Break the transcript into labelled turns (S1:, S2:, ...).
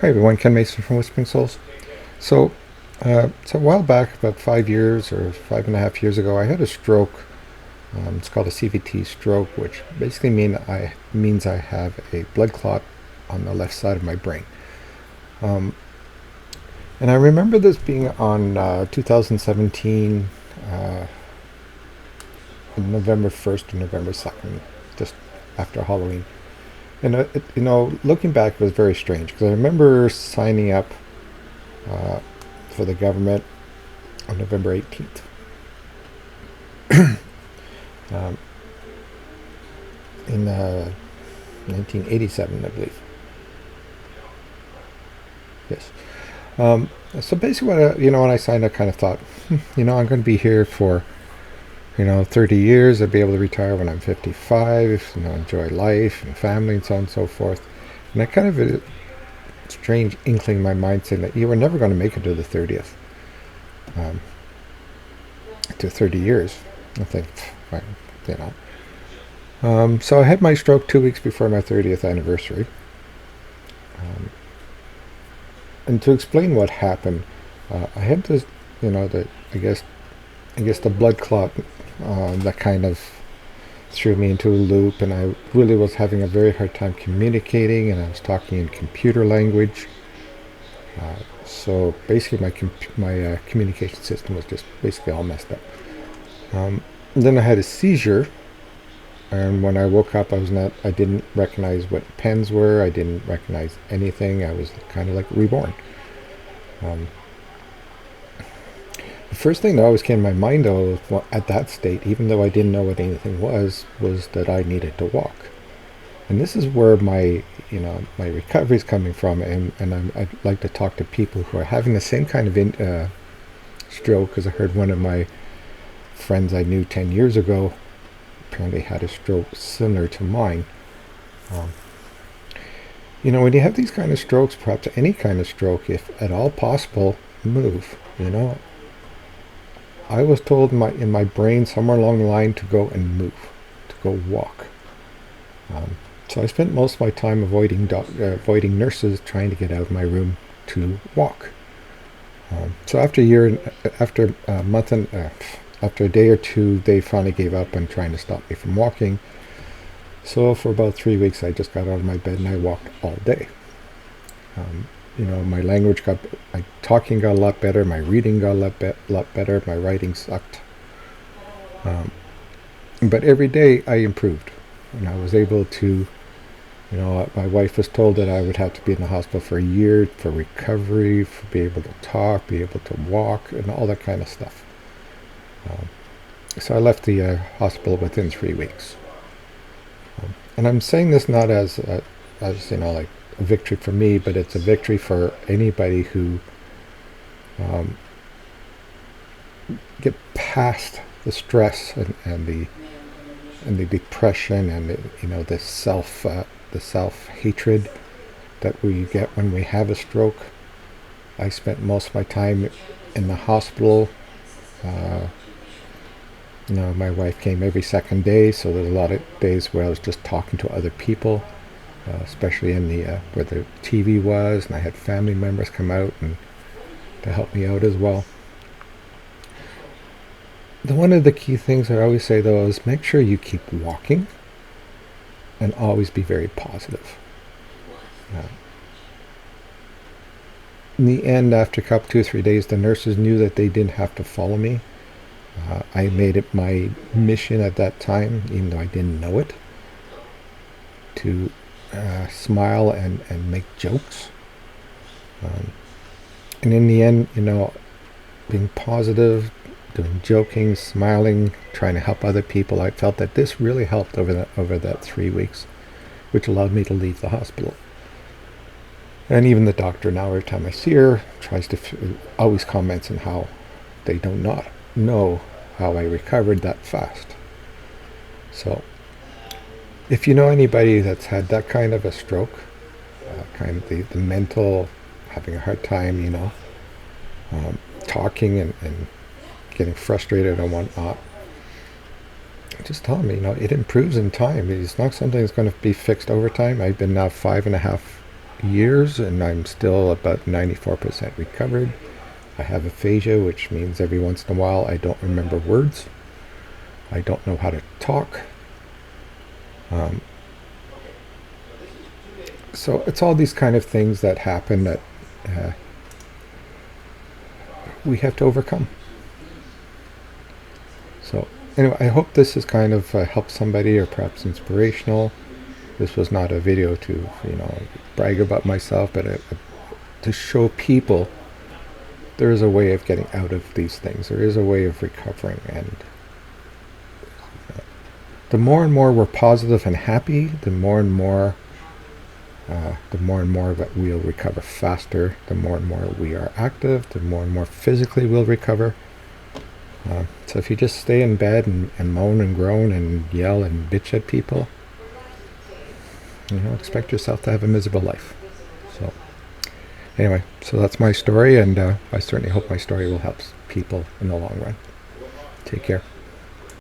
S1: Hi everyone, Ken Mason from Whispering Souls. So a while back, about 5 years or 5.5 years ago, I had a stroke. It's called a CVT stroke, which basically means I have a blood clot on the left side of my brain. Um, and I remember this being on 2017, uh, November 1st or November 2nd, just after Halloween. And looking back, it was very strange because I remember signing up uh, for the government on November 18th. um, in 1987, I believe. Yes. So basically, when I signed, I kind of thought, I'm going to be here for 30 years. I'll be able to retire when I'm 55. Enjoy life and family and so on and so forth. And I kind of a strange inkling in my mind saying that you were never going to make it to the 30th, to 30 years. I think, right, you know. So I had my stroke 2 weeks before my 30th anniversary. And to explain what happened, I had this, I guess the blood clot that kind of threw me into a loop, and I really was having a very hard time communicating, and I was talking in computer language. So basically, my communication system was just basically all messed up. Then I had a seizure, and when I woke up, I didn't recognize what pens were. I didn't recognize anything. I was kind of like reborn. The first thing that always came to my mind, though, at that state, even though I didn't know what anything was that I needed to walk. And this is where my recovery is coming from, and I'd like to talk to people who are having the same kind of stroke, because I heard one of my friends I knew 10 years ago apparently had a stroke similar to mine. When you have these kind of strokes, perhaps any kind of stroke, if at all possible, move. I was told in my brain somewhere along the line to go and move, to go walk. So I spent most of my time avoiding nurses, trying to get out of my room to walk. So after a day or two, they finally gave up on trying to stop me from walking. So for about 3 weeks, I just got out of my bed and I walked all day. My my talking got a lot better, my reading got a lot better, my writing sucked. But every day I improved, and I was able to, my wife was told that I would have to be in the hospital for a year for recovery, for be able to talk, be able to walk, and all that kind of stuff. So I left the hospital within 3 weeks. And I'm saying this not as like a victory for me, but it's a victory for anybody who get past the stress and the depression and the self hatred that we get when we have a stroke. I spent most of my time in the hospital. My wife came every second day, so there's a lot of days where I was just talking to other people, especially in the where the TV was, and I had family members come out and to help me out as well. One of the key things I always say, though, is make sure you keep walking and always be very positive. In the end, after a couple, 2 or 3 days, the nurses knew that they didn't have to follow me. I made it my mission at that time, even though I didn't know it, to smile and make jokes. And in the end, being positive, doing joking, smiling, trying to help other people, I felt that this really helped over that 3 weeks, which allowed me to leave the hospital. And even the doctor now, every time I see her, tries to always comments on how they do not know how I recovered that fast. So if you know anybody that's had that kind of a stroke, kind of the mental, having a hard time, talking and getting frustrated and whatnot, just tell them, it improves in time. It's not something that's going to be fixed over time. I've been now 5.5 years, and I'm still about 94% recovered. I have aphasia, which means every once in a while I don't remember words. I don't know how to talk. So it's all these kind of things that happen that we have to overcome. So anyway, I hope this has kind of helped somebody, or perhaps inspirational. This was not a video to, brag about myself, but to show people there is a way of getting out of these things. There is a way of recovering, and the more and more we're positive and happy, the more and more that we'll recover faster. The more and more we are active, the more and more physically we'll recover. So if you just stay in bed and moan and groan and yell and bitch at people, expect yourself to have a miserable life. So anyway, so that's my story, and I certainly hope my story will help people in the long run. Take care.